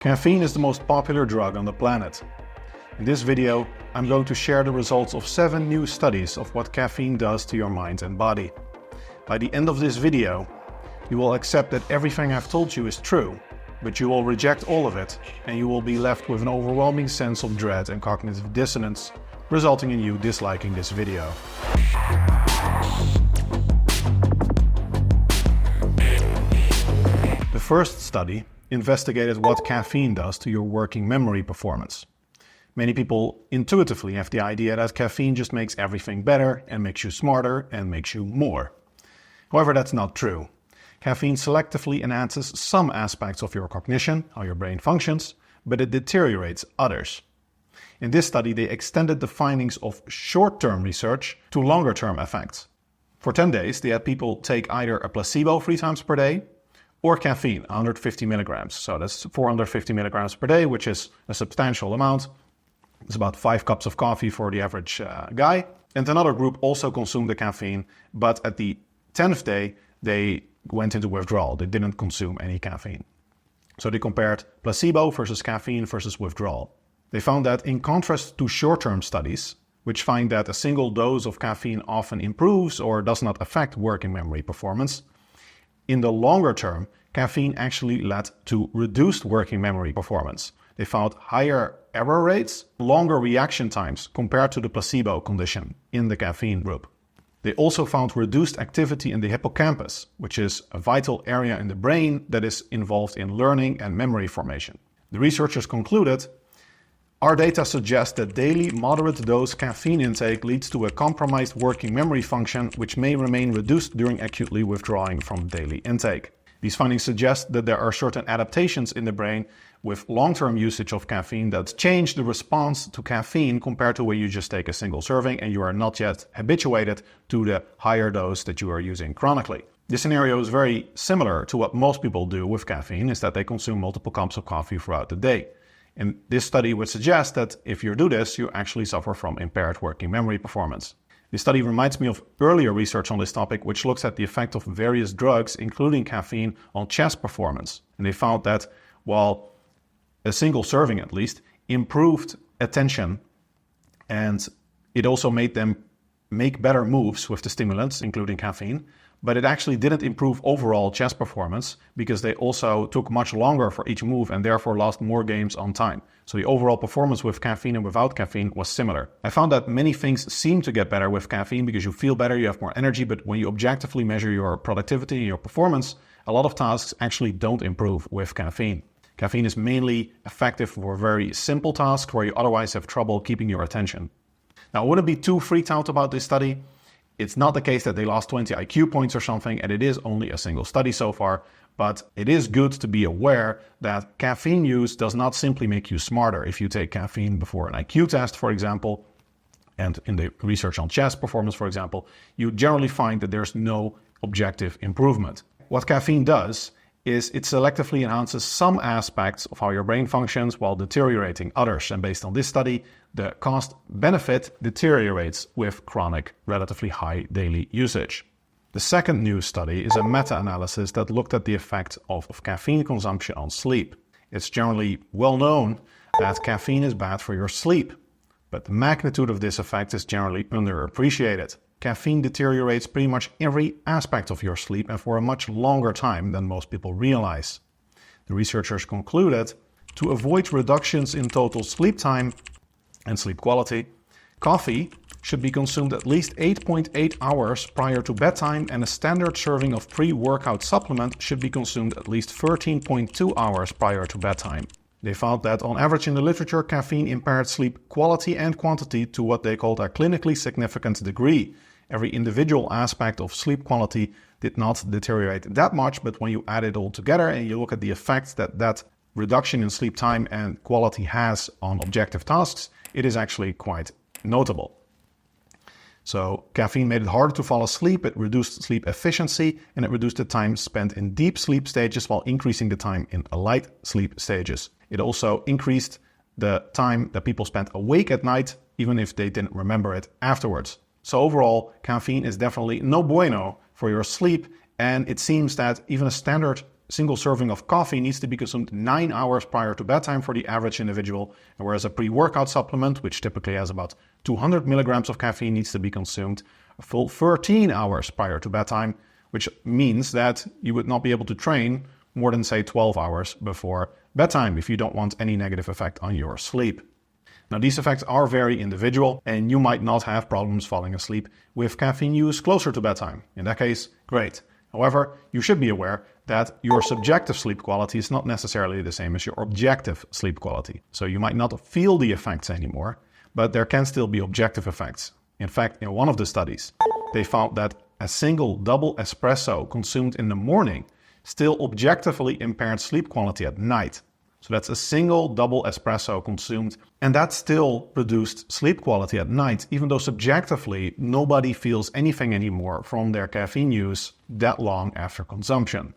Caffeine is the most popular drug on the planet. In this video, I'm going to share the results of 7 new studies of what caffeine does to your mind and body. By the end of this video, you will accept that everything I've told you is true, but you will reject all of it, and you will be left with an overwhelming sense of dread and cognitive dissonance, resulting in you disliking this video. The first study investigated what caffeine does to your working memory performance. Many people intuitively have the idea that caffeine just makes everything better and makes you smarter and makes you more. However, that's not true. Caffeine selectively enhances some aspects of your cognition, how your brain functions, but it deteriorates others. In this study, they extended the findings of short-term research to longer-term effects. For 10 days, they had people take either a placebo 3 times per day or caffeine, 150 milligrams. So that's 450 milligrams per day, which is a substantial amount. It's about 5 cups of coffee for the average guy. And another group also consumed the caffeine, but at the 10th day, they went into withdrawal. They didn't consume any caffeine. So they compared placebo versus caffeine versus withdrawal. They found that in contrast to short-term studies, which find that a single dose of caffeine often improves or does not affect working memory performance, in the longer term, caffeine actually led to reduced working memory performance. They found higher error rates, longer reaction times compared to the placebo condition in the caffeine group. They also found reduced activity in the hippocampus, which is a vital area in the brain that is involved in learning and memory formation. The researchers concluded, our data suggests that daily moderate dose caffeine intake leads to a compromised working memory function which may remain reduced during acutely withdrawing from daily intake. These findings suggest that there are certain adaptations in the brain with long-term usage of caffeine that change the response to caffeine compared to when you just take a single serving and you are not yet habituated to the higher dose that you are using chronically. This scenario is very similar to what most people do with caffeine, is that they consume multiple cups of coffee throughout the day. And this study would suggest that if you do this, you actually suffer from impaired working memory performance. This study reminds me of earlier research on this topic, which looks at the effect of various drugs, including caffeine, on chess performance. And they found that while a single serving, at least, improved attention, and it also made them make better moves with the stimulants, including caffeine, but it actually didn't improve overall chess performance because they also took much longer for each move and therefore lost more games on time. So the overall performance with caffeine and without caffeine was similar. I found that many things seem to get better with caffeine because you feel better, you have more energy, but when you objectively measure your productivity and your performance, a lot of tasks actually don't improve with caffeine. Caffeine is mainly effective for very simple tasks where you otherwise have trouble keeping your attention. Now, I wouldn't be too freaked out about this study. It's not the case that they lost 20 IQ points or something, and it is only a single study so far, but it is good to be aware that caffeine use does not simply make you smarter. If you take caffeine before an IQ test, for example, and in the research on chess performance, for example, you generally find that there's no objective improvement. What caffeine does is it selectively enhances some aspects of how your brain functions while deteriorating others. And based on this study, the cost-benefit deteriorates with chronic, relatively high daily usage. The second new study is a meta-analysis that looked at the effect of caffeine consumption on sleep. It's generally well known that caffeine is bad for your sleep, but the magnitude of this effect is generally underappreciated. Caffeine deteriorates pretty much every aspect of your sleep and for a much longer time than most people realize. The researchers concluded to avoid reductions in total sleep time and sleep quality, coffee should be consumed at least 8.8 hours prior to bedtime, and a standard serving of pre-workout supplement should be consumed at least 13.2 hours prior to bedtime. They found that on average in the literature, caffeine impaired sleep quality and quantity to what they called a clinically significant degree. Every individual aspect of sleep quality did not deteriorate that much, but when you add it all together and you look at the effect that reduction in sleep time and quality has on objective tasks, it is actually quite notable. So caffeine made it harder to fall asleep, it reduced sleep efficiency, and it reduced the time spent in deep sleep stages while increasing the time in light sleep stages. It also increased the time that people spent awake at night, even if they didn't remember it afterwards. So overall, caffeine is definitely no bueno for your sleep, and it seems that even a standard single serving of coffee needs to be consumed 9 hours prior to bedtime for the average individual, and whereas a pre-workout supplement, which typically has about 200 milligrams of caffeine, needs to be consumed a full 13 hours prior to bedtime, which means that you would not be able to train more than, say, 12 hours before bedtime if you don't want any negative effect on your sleep. Now, these effects are very individual, and you might not have problems falling asleep with caffeine use closer to bedtime. In that case, great. However, you should be aware that your subjective sleep quality is not necessarily the same as your objective sleep quality. So you might not feel the effects anymore, but there can still be objective effects. In fact, in one of the studies, they found that a single double espresso consumed in the morning still objectively impaired sleep quality at night. So that's a single double espresso consumed, and that still produced sleep quality at night, even though subjectively nobody feels anything anymore from their caffeine use that long after consumption.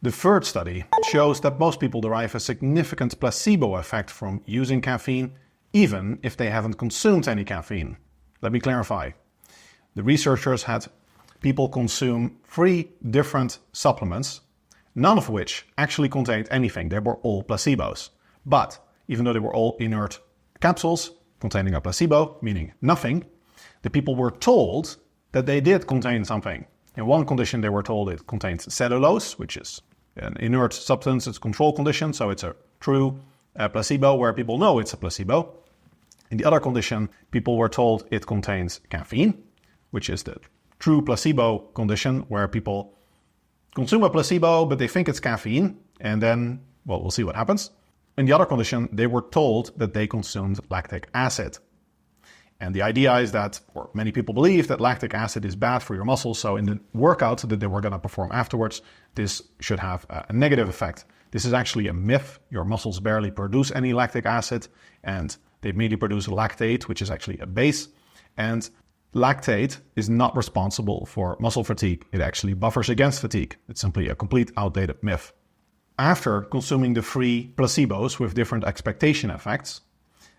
The third study shows that most people derive a significant placebo effect from using caffeine, even if they haven't consumed any caffeine. Let me clarify. The researchers had people consume 3 different supplements, none of which actually contained anything. They were all placebos. But even though they were all inert capsules containing a placebo, meaning nothing, the people were told that they did contain something. In one condition, they were told it contained cellulose, which is an inert substance. It's a control condition, so it's a true placebo where people know it's a placebo. In the other condition, people were told it contains caffeine, which is the true placebo condition where people consume a placebo, but they think it's caffeine, and then, well, we'll see what happens. In the other condition, they were told that they consumed lactic acid. And the idea is that, or many people believe that lactic acid is bad for your muscles, so in the workout that they were going to perform afterwards, this should have a negative effect. This is actually a myth. Your muscles barely produce any lactic acid, and they merely produce lactate, which is actually a base. And lactate is not responsible for muscle fatigue. It actually buffers against fatigue. It's simply a complete outdated myth. After consuming the 3 placebos with different expectation effects,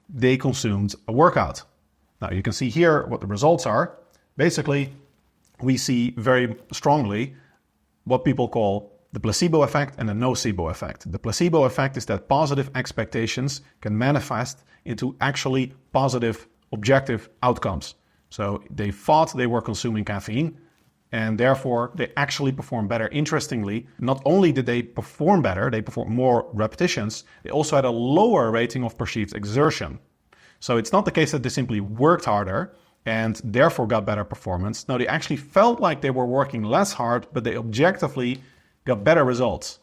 they consumed a workout. Now you can see here what the results are. Basically, we see very strongly what people call the placebo effect and the nocebo effect. The placebo effect is that positive expectations can manifest into actually positive objective outcomes. So they thought they were consuming caffeine, and therefore they actually performed better. Interestingly, not only did they perform better, they performed more repetitions, they also had a lower rating of perceived exertion. So it's not the case that they simply worked harder and therefore got better performance. No, they actually felt like they were working less hard, but they objectively got better results.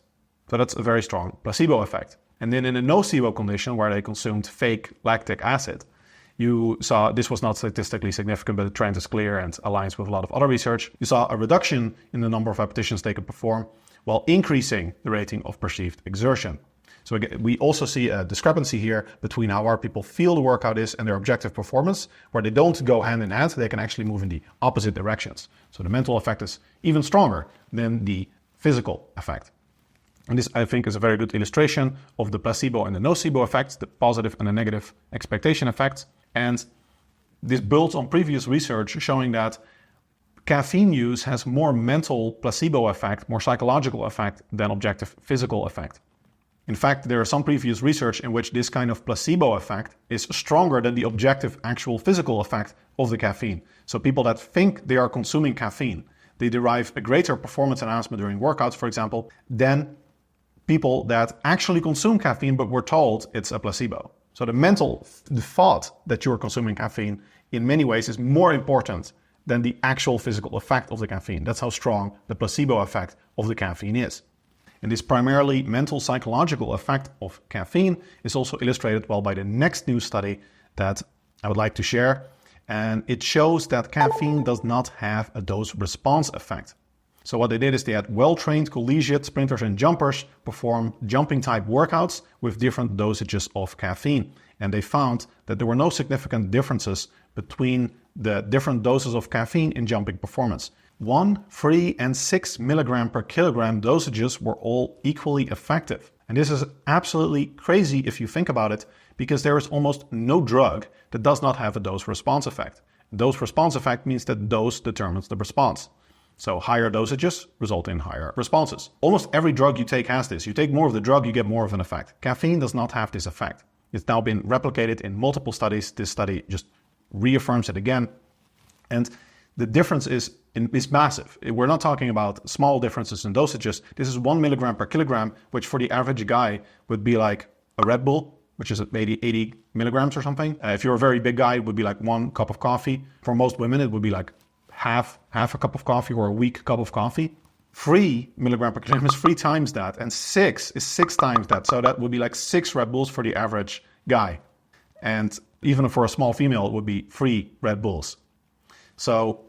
So that's a very strong placebo effect. And then in a nocebo condition where they consumed fake lactic acid, you saw, this was not statistically significant, but the trend is clear and aligns with a lot of other research. You saw a reduction in the number of repetitions they could perform while increasing the rating of perceived exertion. So again, we also see a discrepancy here between how our people feel the workout is and their objective performance, where they don't go hand in hand, they can actually move in the opposite directions. So the mental effect is even stronger than the physical effect. And this, I think, is a very good illustration of the placebo and the nocebo effects, the positive and the negative expectation effects. And this builds on previous research showing that caffeine use has more mental placebo effect, more psychological effect than objective physical effect. In fact, there is some previous research in which this kind of placebo effect is stronger than the objective actual physical effect of the caffeine. So people that think they are consuming caffeine, they derive a greater performance enhancement during workouts, for example, than people that actually consume caffeine but were told it's a placebo. So the thought that you're consuming caffeine in many ways is more important than the actual physical effect of the caffeine. That's how strong the placebo effect of the caffeine is. And this primarily mental psychological effect of caffeine is also illustrated well by the next new study that I would like to share. And it shows that caffeine does not have a dose response effect. So what they did is they had well-trained collegiate sprinters and jumpers perform jumping type workouts with different dosages of caffeine. And they found that there were no significant differences between the different doses of caffeine in jumping performance. 1, 3, and 6 milligram per kilogram dosages were all equally effective. And this is absolutely crazy if you think about it, because there is almost no drug that does not have a dose response effect. Dose response effect means that dose determines the response. So higher dosages result in higher responses. Almost every drug you take has this. You take more of the drug, you get more of an effect. Caffeine does not have this effect. It's now been replicated in multiple studies. This study just reaffirms it again. And the difference is massive. We're not talking about small differences in dosages. This is 1 milligram per kilogram, which for the average guy would be like a Red Bull, which is 80 milligrams or something. If you're a very big guy, it would be like 1 cup of coffee. For most women, it would be like half a cup of coffee or a weak cup of coffee. 3 milligram per kilogram is 3 times that, and 6 is 6 times that. So that would be like 6 Red Bulls for the average guy. And even for a small female, it would be 3 Red Bulls. So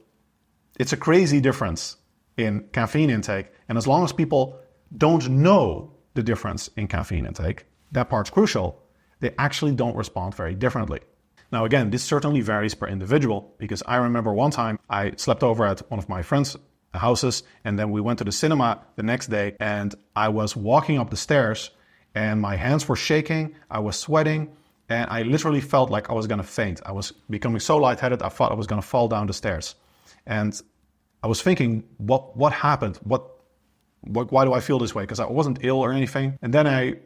it's a crazy difference in caffeine intake. And as long as people don't know the difference in caffeine intake, that part's crucial, they actually don't respond very differently. Now again, this certainly varies per individual, because I remember one time I slept over at one of my friends' houses, and then we went to the cinema the next day, and I was walking up the stairs and my hands were shaking, I was sweating, and I literally felt like I was gonna faint. I was becoming so lightheaded, I thought I was gonna fall down the stairs. And I was thinking, what happened? Why do I feel this way? Because I wasn't ill or anything. And then I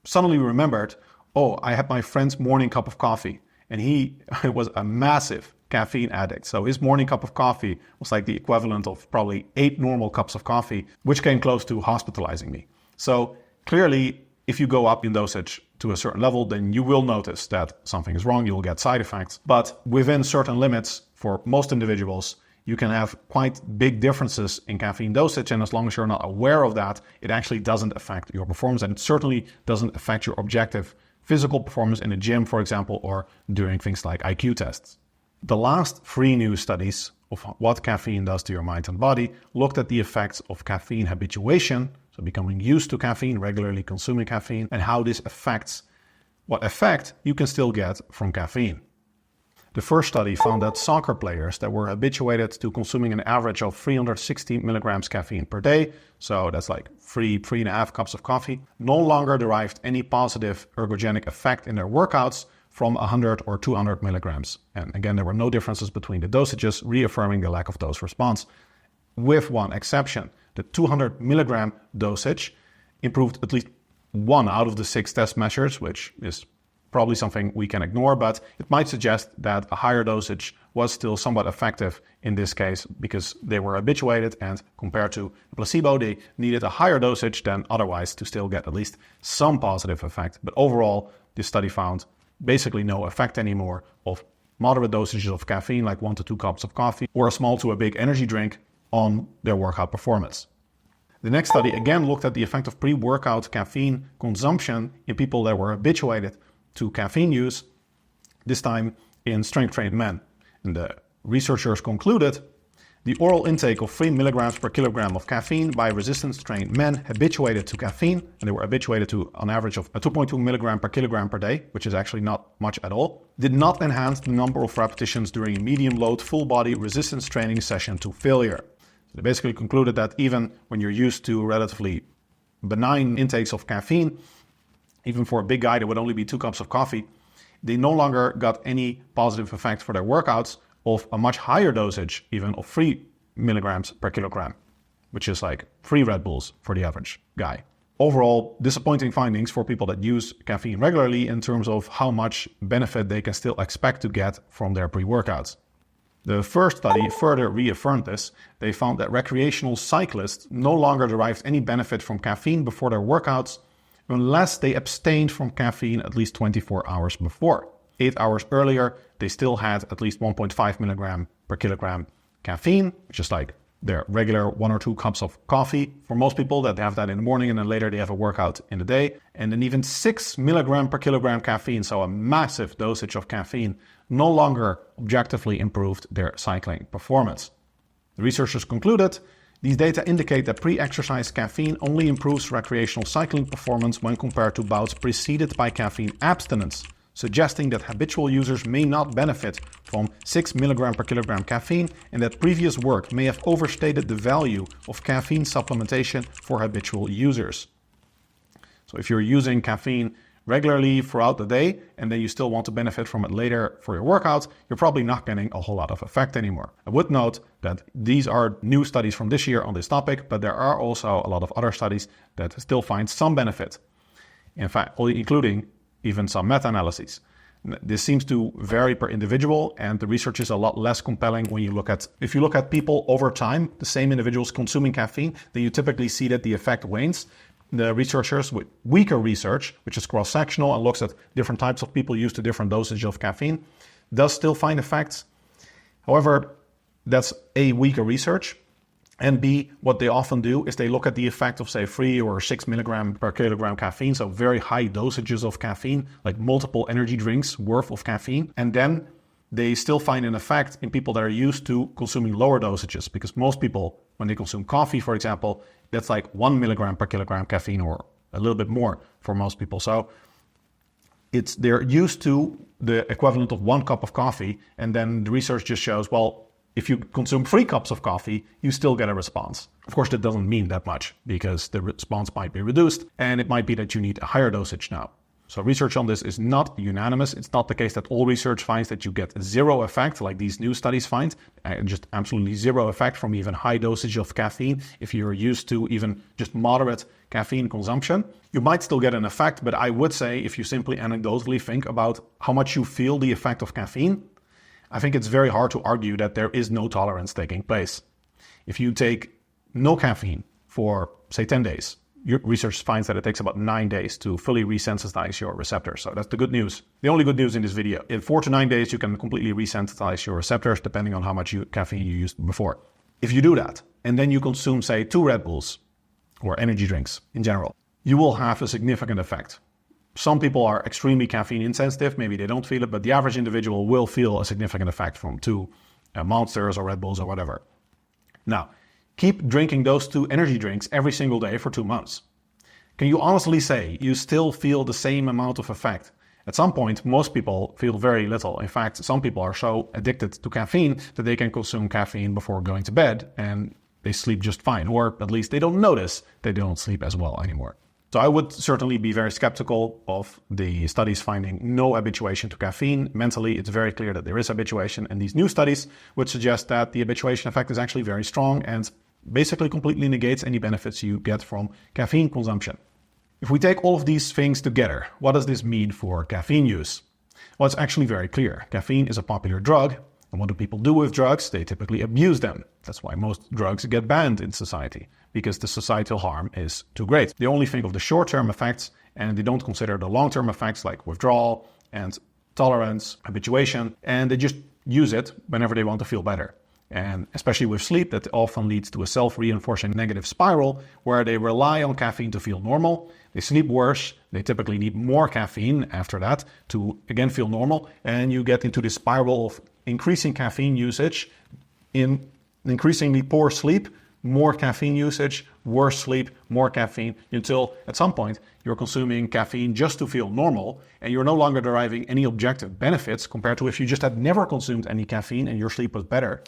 suddenly remembered, oh, I had my friend's morning cup of coffee, and he was a massive caffeine addict. So his morning cup of coffee was like the equivalent of probably 8 normal cups of coffee, which came close to hospitalizing me. So clearly, if you go up in dosage to a certain level, then you will notice that something is wrong. You'll get side effects. But within certain limits, for most individuals, you can have quite big differences in caffeine dosage. And as long as you're not aware of that, it actually doesn't affect your performance. And it certainly doesn't affect your objective physical performance in the gym, for example, or doing things like IQ tests. The last 3 new studies of what caffeine does to your mind and body looked at the effects of caffeine habituation, so becoming used to caffeine, regularly consuming caffeine, and how this affects what effect you can still get from caffeine. The first study found that soccer players that were habituated to consuming an average of 360 milligrams caffeine per day, so that's like 3.5 cups of coffee, no longer derived any positive ergogenic effect in their workouts from 100 or 200 milligrams. And again, there were no differences between the dosages, reaffirming the lack of dose response. With one exception, the 200 milligram dosage improved at least 1 out of the 6 test measures, which is probably something we can ignore, but it might suggest that a higher dosage was still somewhat effective in this case because they were habituated, and compared to placebo, they needed a higher dosage than otherwise to still get at least some positive effect. But overall, this study found basically no effect anymore of moderate dosages of caffeine, like 1 to 2 cups of coffee, or a small to a big energy drink on their workout performance. The next study again looked at the effect of pre-workout caffeine consumption in people that were habituated to caffeine use, this time in strength-trained men. And the researchers concluded the oral intake of 3 milligrams per kilogram of caffeine by resistance-trained men habituated to caffeine, and they were habituated to an average of 2.2 milligram per kilogram per day, which is actually not much at all, did not enhance the number of repetitions during a medium-load full-body resistance training session to failure. So they basically concluded that even when you're used to relatively benign intakes of caffeine, even for a big guy that would only be 2 cups of coffee, they no longer got any positive effect for their workouts of a much higher dosage, even of 3 milligrams per kilogram, which is like 3 Red Bulls for the average guy. Overall, disappointing findings for people that use caffeine regularly in terms of how much benefit they can still expect to get from their pre-workouts. The first study further reaffirmed this. They found that recreational cyclists no longer derived any benefit from caffeine before their workouts unless they abstained from caffeine at least 24 hours before. 8 hours earlier, they still had at least 1.5 milligram per kilogram caffeine, which is like their regular 1 or 2 cups of coffee. For most people that have that in the morning and then later they have a workout in the day. And then even 6 milligram per kilogram caffeine, so a massive dosage of caffeine, no longer objectively improved their cycling performance. The researchers concluded these data indicate that pre-exercise caffeine only improves recreational cycling performance when compared to bouts preceded by caffeine abstinence, suggesting that habitual users may not benefit from 6 milligram per kilogram caffeine and that previous work may have overstated the value of caffeine supplementation for habitual users. So if you're using caffeine regularly throughout the day, and then you still want to benefit from it later for your workouts, you're probably not getting a whole lot of effect anymore. I would note that these are new studies from this year on this topic, but there are also a lot of other studies that still find some benefit. In fact, including even some meta-analyses. This seems to vary per individual, and the research is a lot less compelling when if you look at people over time, the same individuals consuming caffeine, then you typically see that the effect wanes. The researchers with weaker research, which is cross-sectional and looks at different types of people used to different dosage of caffeine, does still find effects. However, that's A, weaker research, and B, what they often do is they look at the effect of, say, 3 or 6 milligram per kilogram caffeine, so very high dosages of caffeine, like multiple energy drinks worth of caffeine, and then they still find an effect in people that are used to consuming lower dosages, because most people, when they consume coffee, for example, that's like 1 milligram per kilogram caffeine or a little bit more for most people. So they're used to the equivalent of 1 cup of coffee, and then the research just shows, well, if you consume 3 cups of coffee, you still get a response. Of course, that doesn't mean that much because the response might be reduced, and it might be that you need a higher dosage now. So research on this is not unanimous. It's not the case that all research finds that you get zero effect, like these new studies find, just absolutely zero effect from even high dosage of caffeine. If you're used to even just moderate caffeine consumption, you might still get an effect, but I would say if you simply anecdotally think about how much you feel the effect of caffeine, I think it's very hard to argue that there is no tolerance taking place. If you take no caffeine for, say, 10 days, your research finds that it takes about 9 days to fully resensitize your receptors. So that's the good news. The only good news in this video. In 4 to 9 days, you can completely resensitize your receptors depending on how much caffeine you used before. If you do that, and then you consume, say, 2 Red Bulls or energy drinks in general, you will have a significant effect. Some people are extremely caffeine insensitive, maybe they don't feel it, but the average individual will feel a significant effect from 2 Monsters or Red Bulls or whatever. Now, keep drinking those 2 energy drinks every single day for 2 months. Can you honestly say you still feel the same amount of effect? At some point, most people feel very little. In fact, some people are so addicted to caffeine that they can consume caffeine before going to bed and they sleep just fine, or at least they don't notice they don't sleep as well anymore. So I would certainly be very skeptical of the studies finding no habituation to caffeine. Mentally, it's very clear that there is habituation, and these new studies would suggest that the habituation effect is actually very strong and basically completely negates any benefits you get from caffeine consumption. If we take all of these things together, what does this mean for caffeine use? Well, it's actually very clear. Caffeine is a popular drug, and what do people do with drugs? They typically abuse them. That's why most drugs get banned in society, because the societal harm is too great. They only think of the short-term effects, and they don't consider the long-term effects like withdrawal and tolerance, habituation, and they just use it whenever they want to feel better. And especially with sleep, that often leads to a self-reinforcing negative spiral where they rely on caffeine to feel normal. They sleep worse. They typically need more caffeine after that to, again, feel normal. And you get into this spiral of increasing caffeine usage in increasingly poor sleep, more caffeine usage, worse sleep, more caffeine, until at some point you're consuming caffeine just to feel normal and you're no longer deriving any objective benefits compared to if you just had never consumed any caffeine and your sleep was better.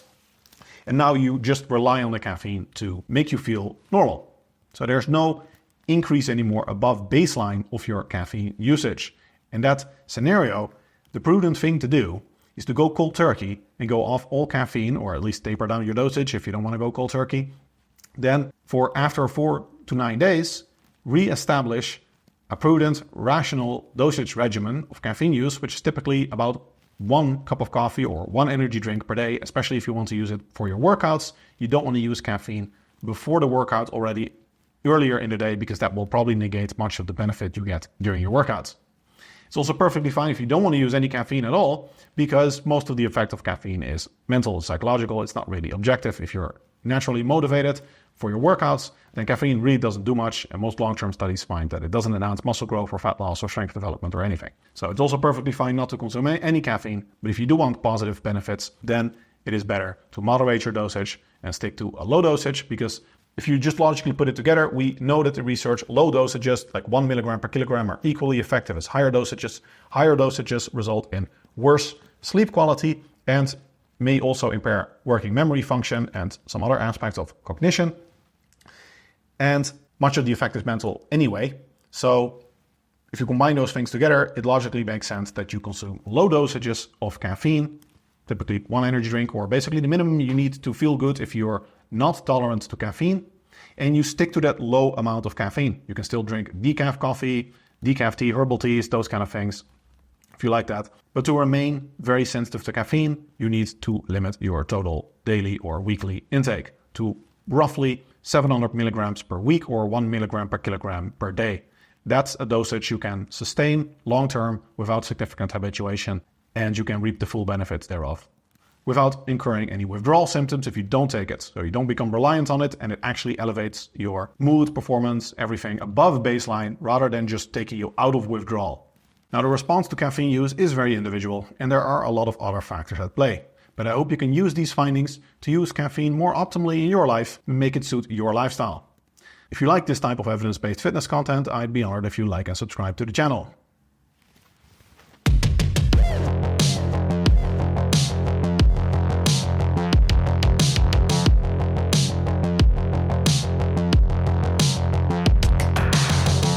And now you just rely on the caffeine to make you feel normal. So there's no increase anymore above baseline of your caffeine usage. In that scenario, the prudent thing to do is to go cold turkey and go off all caffeine, or at least taper down your dosage if you don't want to go cold turkey. Then after 4 to 9 days, re-establish a prudent, rational dosage regimen of caffeine use, which is typically about 1 cup of coffee or 1 energy drink per day, especially if you want to use it for your workouts. You don't want to use caffeine before the workout already earlier in the day, because that will probably negate much of the benefit you get during your workouts. It's also perfectly fine if you don't want to use any caffeine at all, because most of the effect of caffeine is mental and psychological. It's not really objective. If you're naturally motivated for your workouts, then caffeine really doesn't do much, and most long-term studies find that it doesn't enhance muscle growth or fat loss or strength development or anything. So it's also perfectly fine not to consume any caffeine, but if you do want positive benefits, then it is better to moderate your dosage and stick to a low dosage, because if you just logically put it together, we know that the research, low dosages, like 1 milligram per kilogram, are equally effective as higher dosages. Higher dosages result in worse sleep quality and may also impair working memory function and some other aspects of cognition. And much of the effect is mental anyway. So If you combine those things together, it logically makes sense that you consume low dosages of caffeine, typically one energy drink, or basically the minimum you need to feel good if you're not tolerant to caffeine, and you stick to that low amount of caffeine. You can still drink decaf coffee, decaf tea, herbal teas, those kind of things, if you like that. But to remain very sensitive to caffeine, you need to limit your total daily or weekly intake to roughly 700 milligrams per week or 1 milligram per kilogram per day. That's a dosage you can sustain long-term without significant habituation, and you can reap the full benefits thereof without incurring any withdrawal symptoms if you don't take it. So you don't become reliant on it, and it actually elevates your mood, performance, everything above baseline rather than just taking you out of withdrawal. Now, the response to caffeine use is very individual, and there are a lot of other factors at play. But I hope you can use these findings to use caffeine more optimally in your life and make it suit your lifestyle. If you like this type of evidence-based fitness content, I'd be honored if you like and subscribe to the channel.